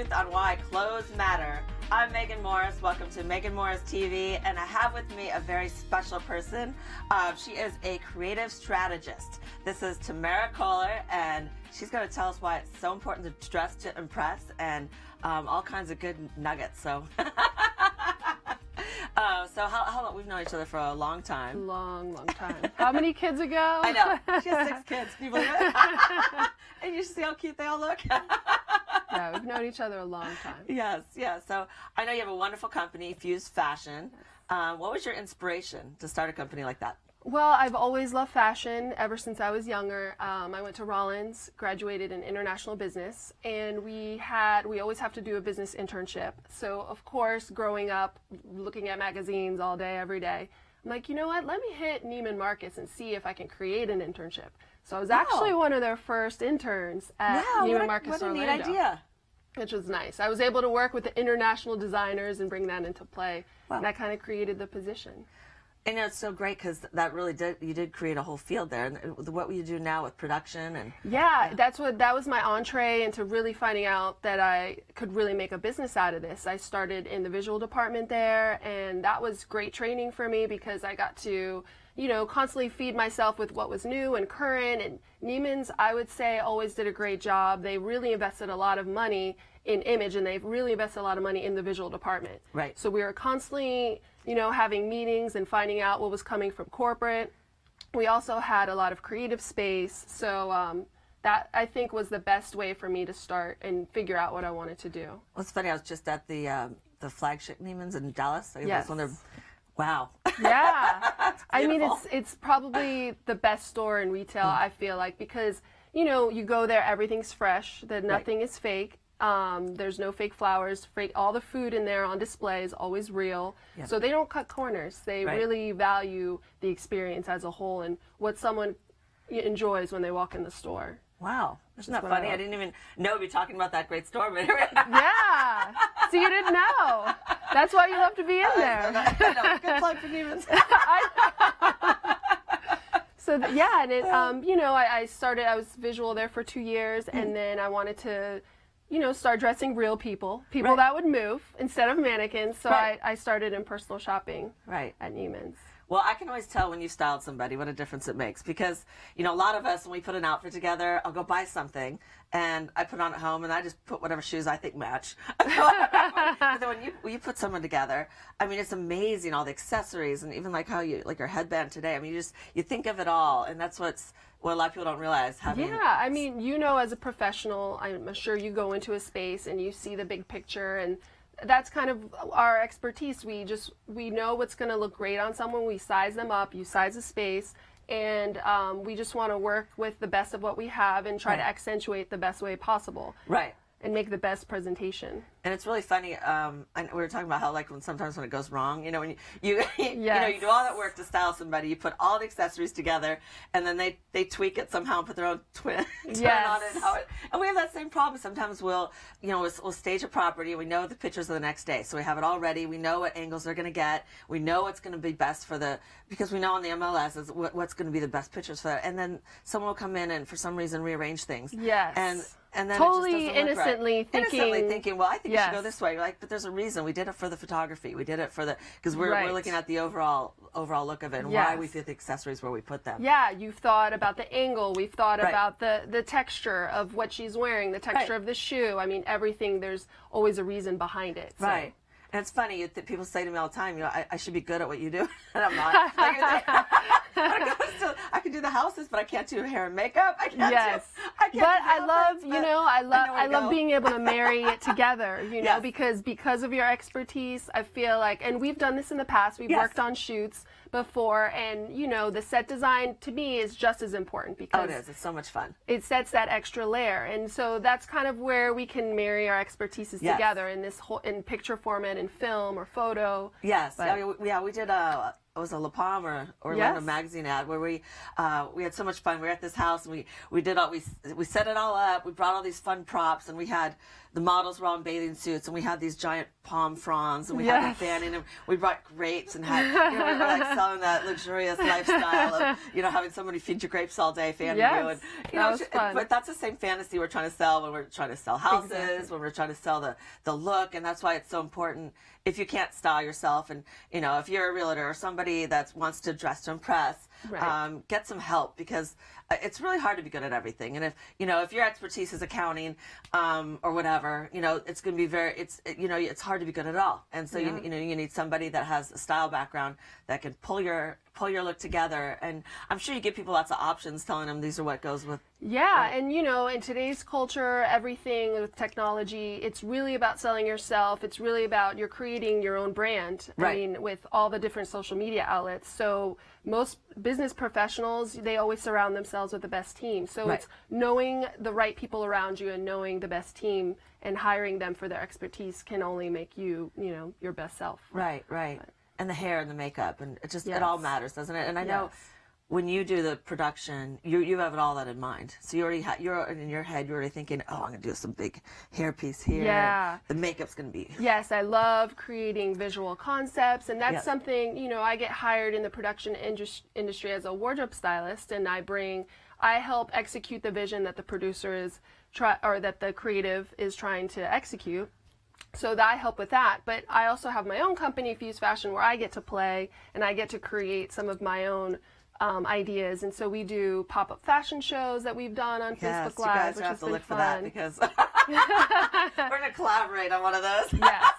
truth on why clothes matter. I'm Megan Morris. Welcome to Megan Morris TV, and I have with me a very special person. She is a creative strategist. This is Tammara Kohler, and she's going to tell us why it's so important to dress to impress and all kinds of good nuggets. So, how long? We've known each other for a long time. Long time. How many kids ago? I know. She has 6 kids. Can you believe it? And you see how cute they all look? Yeah, we've known each other a long time. Yes, yes. So I know you have a wonderful company, Fuse Fashion. What was your inspiration to start a company like that? Well, I've always loved fashion ever since I was younger. I went to Rollins, graduated in international business, and we always have to do a business internship. So, of course, growing up, looking at magazines all day, every day, I'm like, you know what, let me hit Neiman Marcus and see if I can create an internship. So I was actually one of their first interns at Neiman Marcus Orlando. What a neat idea. Which was nice. I was able to work with the international designers and bring that into play. Wow. And that kind of created the position. And it's so great because that really you did create a whole field there. And what will you do now with production? And yeah, that was my entree into really finding out that I could really make a business out of this. I started in the visual department there, and that was great training for me because I got to, you know, constantly feed myself with what was new and current. And Neiman's, I would say, always did a great job. They really invested a lot of money in image, and they've really invested a lot of money in the visual department. Right. So we were constantly, you know, having meetings and finding out what was coming from corporate. We also had a lot of creative space. So that, I think, was the best way for me to start and figure out what I wanted to do. Well, it's funny. I was just at the flagship Neiman's in Dallas. Yes. Wow. Yeah. I mean, it's probably the best store in retail, I feel like, because, you know, you go there, everything's fresh, that nothing is fake. There's no fake flowers. All the food in there on display is always real. Yep. So they don't cut corners. They really value the experience as a whole and what someone enjoys when they walk in the store. Wow. Isn't that funny? I didn't even know we'd be talking about that great store. But yeah. So you didn't know. That's why you love to be in there. I know. Good plug for Neiman's. So yeah, and you know, I was visual there for 2 years, and then I wanted to, you know, start dressing real people that would move instead of mannequins. So I started in personal shopping at Neiman's. Well, I can always tell when you've styled somebody what a difference it makes because, you know, a lot of us, when we put an outfit together, I'll go buy something and I put it on at home and I just put whatever shoes I think match. But then when you put someone together, I mean, it's amazing, all the accessories and even like how like your headband today. I mean, you think of it all, and that's what a lot of people don't realize. Yeah, I mean, you know, as a professional, I'm sure you go into a space and you see the big picture, and that's kind of our expertise. We know what's going to look great on someone. We size them up. You size the space, and we just want to work with the best of what we have and try to accentuate the best way possible. Right. And make the best presentation. And it's really funny. And we were talking about how, like, sometimes when it goes wrong, you know, when you know, you do all that work to style somebody, you put all the accessories together, and then they tweak it somehow and put their own turn on it. And we have that same problem. Sometimes we'll stage a property, and we know the pictures of the next day, so we have it all ready. We know what angles they're going to get. We know what's going to be best because we know on the MLS is what's going to be the best pictures for that. And then someone will come in and for some reason rearrange things. Yes. And then totally it just innocently thinking, well, I think it should go this way. You're like, but there's a reason. We did it for the photography. We did it for because we're looking at the overall look of it and why we fit the accessories where we put them. Yeah, you've thought about the angle. We've thought about the texture of what she's wearing, the texture of the shoe. I mean, everything. There's always a reason behind it. So. Right. And it's funny, people say to me all the time, you know, I should be good at what you do, and I'm not. I can do the houses, but I can't do hair and makeup. I can't do I love being able to marry it together, you know, because of your expertise, I feel like, and we've done this in the past, we've worked on shoots before, and, you know, the set design, to me, is just as important because... it is. It's so much fun. It sets that extra layer, and so that's kind of where we can marry our expertises together in this whole, in picture format, in film or photo. Yes. We did was a La Palm or Orlando Yes. Magazine ad where we had so much fun. We were at this house and we set it all up. We brought all these fun props and we had the models were all in bathing suits and we had these giant palm fronds and we had them fanning and we brought grapes and had we were like selling that luxurious lifestyle of having somebody feed you grapes all day fanning you and that was fun. But that's the same fantasy we're trying to sell when we're trying to sell houses, Exactly. when we're trying to sell the look, and that's why it's so important. If you can't style yourself, and if you're a realtor or somebody that wants to dress to impress, Right. get some help because it's really hard to be good at everything. And if your expertise is accounting or whatever, it's going to be it's hard to be good at all. And so you need somebody that has a style background that can pull your look together. And I'm sure you give people lots of options, telling them these are what goes with. Yeah, and in today's culture, everything with technology, it's really about selling yourself. It's really about you're creating your own brand. Right. I mean, with all the different social media outlets. So most business professionals, they always surround themselves with the best team. So Right. it's knowing the right people around you and knowing the best team and hiring them for their expertise can only make you, your best self. Right. And the hair and the makeup, and it all matters, doesn't it? And I know Yes. when you do the production, you have all that in mind. So you already you're in your head, you're already thinking, oh, I'm gonna do some big hair piece here. Yeah. The makeup's gonna be. Yes, I love creating visual concepts, and that's Yeah. something, I get hired in the production industry as a wardrobe stylist, and I help execute the vision that the producer that the creative is trying to execute. So I help with that, but I also have my own company, Fuse Fashion, where I get to play and I get to create some of my own ideas. And so we do pop-up fashion shows that we've done on Facebook Live, you guys which have has to been look fun. for that because we're gonna collaborate on one of those. Yes.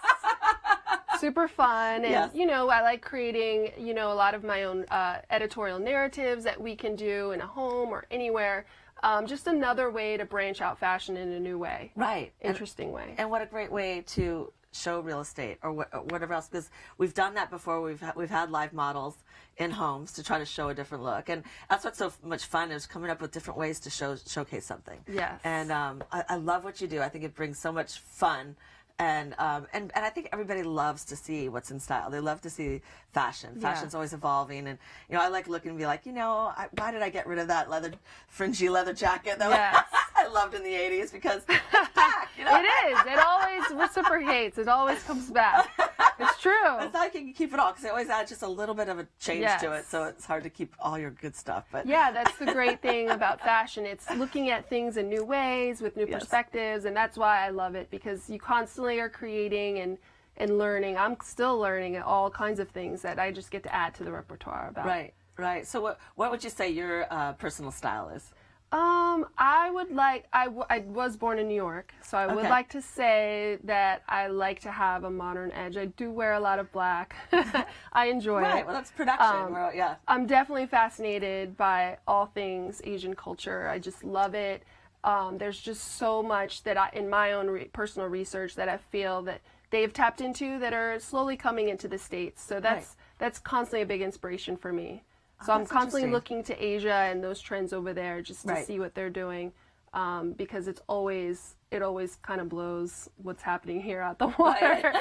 Super fun. And, Yes. I like creating, a lot of my own editorial narratives that we can do in a home or anywhere. Just another way to branch out fashion in a new way. Right. Interesting way. And what a great way to show real estate or whatever else, because we've done that before. We've had live models in homes to try to show a different look, and that's what's so much fun is coming up with different ways to showcase something. Yes. And I love what you do. I think it brings so much fun. And I think everybody loves to see what's in style. They love to see fashion. Fashion's always evolving, and I like looking and be like, why did I get rid of that fringy leather jacket that I loved in the '80s because it's back. It is. It always reciprocates. It always comes back. It's true. It's like you can keep it all because they always add just a little bit of a change to it, so it's hard to keep all your good stuff. But yeah, that's the great thing about fashion. It's looking at things in new ways with new perspectives, and that's why I love it, because you constantly are creating and learning. I'm still learning all kinds of things that I just get to add to the repertoire about. Right. So what would you say your personal style is? I was born in New York, so I would like to say that I like to have a modern edge. I do wear a lot of black. I enjoy it. Right, well, that's production. I'm definitely fascinated by all things Asian culture. I just love it. There's just so much that in my own personal research that I feel that they've tapped into that are slowly coming into the States. So that's constantly a big inspiration for me. So I'm constantly looking to Asia and those trends over there just to see what they're doing, because it always kind of blows what's happening here out the water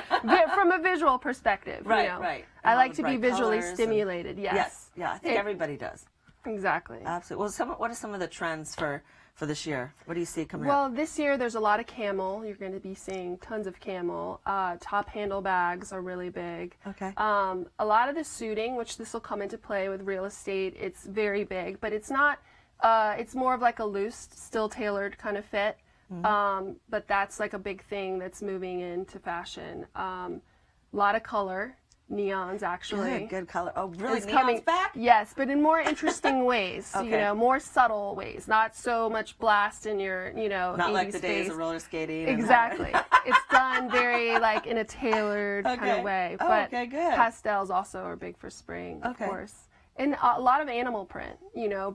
from a visual perspective. Right. I like to be visually stimulated. Yes. Yeah, I think everybody does. Exactly. Absolutely. Well, what are some of the trends for this year? What do you see coming up? Well, this year there's a lot of camel. You're going to be seeing tons of camel. Top handle bags are really big. Okay. A lot of the suiting, which this will come into play with real estate, it's very big, but it's not. It's more of like a loose, still tailored kind of fit. But that's like a big thing that's moving into fashion. A lot of color. Neons, actually. Good color. Oh, really? It's Neon's coming back? Yes, but in more interesting ways. More subtle ways. Not so much blast in your, Not like the face. days of roller skating. Exactly. It's done very like in a tailored kind of way. But good. Pastels also are big for spring, of course. And a lot of animal print,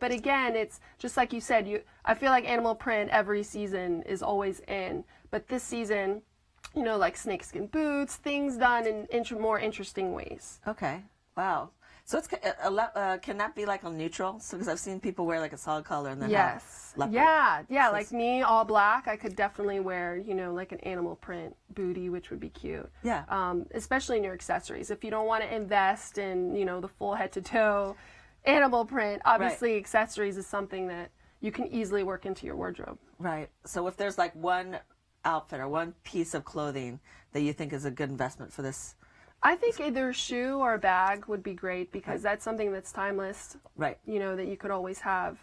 But again, it's just like you said. I feel like animal print every season is always in, but this season, like snakeskin boots, things done in more interesting ways. Okay. Wow. So it's can that be like a neutral? So because I've seen people wear like a solid color and then yes, have leopard. yeah, so like me, all black. I could definitely wear, you know, like an animal print booty, which would be cute. Yeah. Especially in your accessories. If you don't want to invest in, you know, the full head to toe animal print, obviously accessories is something that you can easily work into your wardrobe. Right. So if there's like one outfit or one piece of clothing that you think is a good investment for this. I think either a shoe or a bag would be great because that's something that's timeless. Right. You know, that you could always have.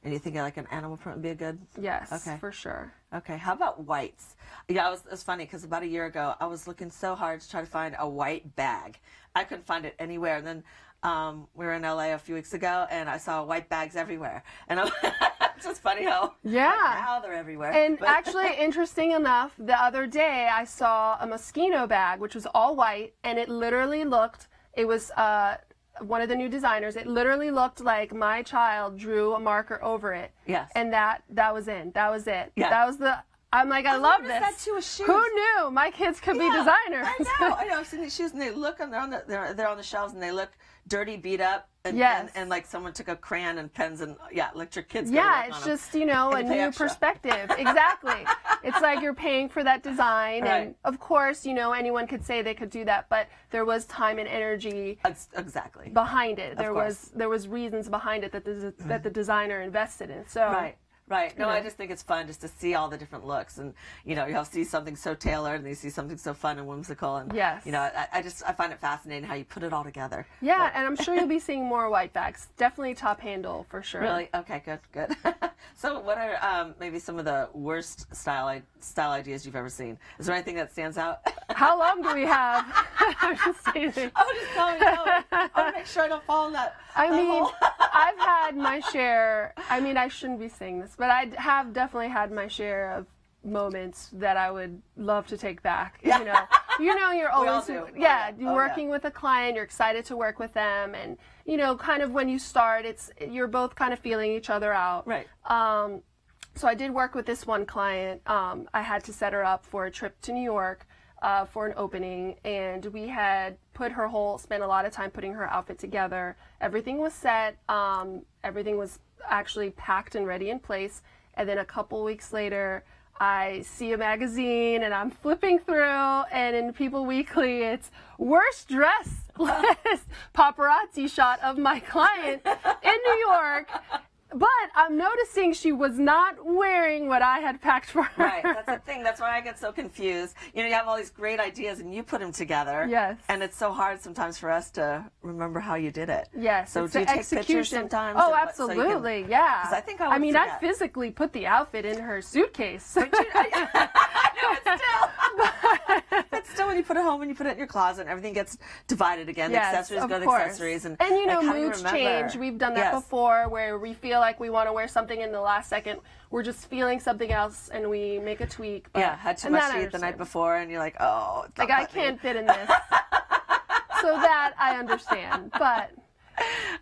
And you think like an animal print would be a good? Yes, okay. For sure. Okay. How about whites? Yeah, it was funny because about a year ago, I was looking so hard to try to find a white bag. I couldn't find it anywhere. And then we were in LA a few weeks ago, and I saw white bags everywhere. And it's just funny how now they're everywhere. And actually, interesting enough, the other day I saw a Moschino bag, which was all white, and it literally looked, it was one of the new designers, it literally looked like my child drew a marker over it. Yes. And that was it. That was it. Yeah. That was the... I'm like, I love this. That too with shoes. Who knew my kids could be designers? I know. I've seen these shoes, and they look they're on the shelves, and they look dirty, beat up, and and like someone took a crayon and pens and let your kids. It's just a new perspective. Exactly. It's like you're paying for that design, and of course, anyone could say they could do that, but there was time and energy behind it. There was reasons behind it that the designer invested in. So Right. No, I just think it's fun just to see all the different looks, and you'll see something so tailored, and you see something so fun and whimsical, and I find it fascinating how you put it all together. Yeah, and I'm sure you'll be seeing more white bags. Definitely top handle for sure. Really? Okay, good. So, what are maybe some of the worst style ideas you've ever seen? Is there anything that stands out? How long do we have? I'm just teasing. Oh, just tell me. I want to make sure I don't fall in that. I've had my share. I shouldn't be saying this, but I have definitely had my share of moments that I would love to take back. Yeah. You're always you're working with a client, you're excited to work with them, and kind of when you start, you're both kind of feeling each other out. Right. So I did work with this one client. I had to set her up for a trip to New York for an opening, and we had spent a lot of time putting her outfit together. Everything was set. Everything was actually packed and ready in place. And then a couple weeks later, I see a magazine and I'm flipping through, and in People Weekly, it's worst dress list paparazzi shot of my client in New York. But I'm noticing she was not wearing what I had packed for her. Right, that's the thing. That's why I get so confused. You have all these great ideas and you put them together. Yes. And it's so hard sometimes for us to remember how you did it. Yes. So do you take pictures sometimes? Oh, absolutely. So yeah. Because I think I would I physically put the outfit in her suitcase. But still, when you put it home and you put it in your closet, and everything gets divided again. Yes, the accessories go to accessories, and moods change. We've done that before, where we feel like we want to wear something in the last second. We're just feeling something else, and we make a tweak. But, had too much to eat the night before, and you're like, oh, it's I can't fit in this. So that I understand, but.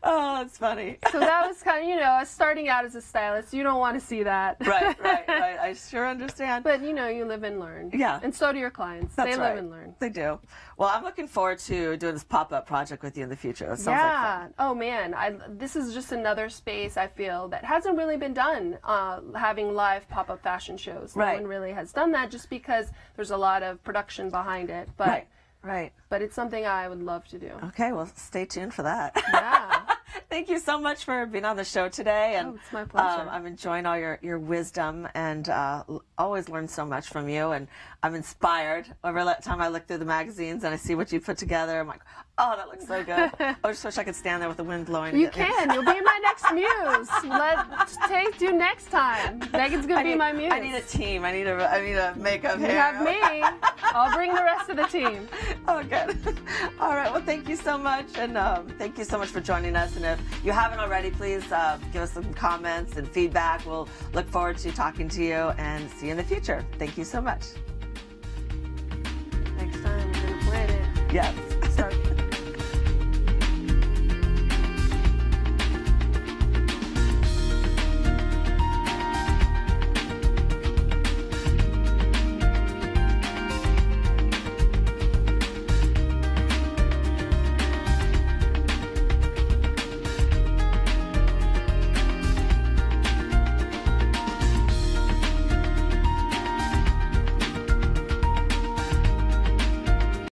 Oh, it's funny. So that was kind of, starting out as a stylist, you don't want to see that. Right. I sure understand. But, you live and learn. Yeah. And so do your clients. That's they live and learn. They do. Well, I'm looking forward to doing this pop-up project with you in the future. That sounds like fun. Oh, man. This is just another space, I feel, that hasn't really been done, having live pop-up fashion shows. No one really has done that just because there's a lot of production behind it. But Right. But it's something I would love to do. Okay, well, stay tuned for that. Yeah. Thank you so much for being on the show today. And it's my pleasure. I'm enjoying all your wisdom, and always learn so much from you. And I'm inspired every time I look through the magazines and I see what you put together. I'm like, oh, that looks so good. I just wish I could stand there with the wind blowing. You can. You'll be my next muse. Let's do next time. Megan's going to be my muse. I need a team. I need a makeup hair. You have me. I'll bring the rest of the team. Oh, good. All right. Well, thank you so much. And thank you so much for joining us. And if you haven't already, please give us some comments and feedback. We'll look forward to talking to you and see you in the future. Thank you so much. Next time, we're going to plan it. Yes.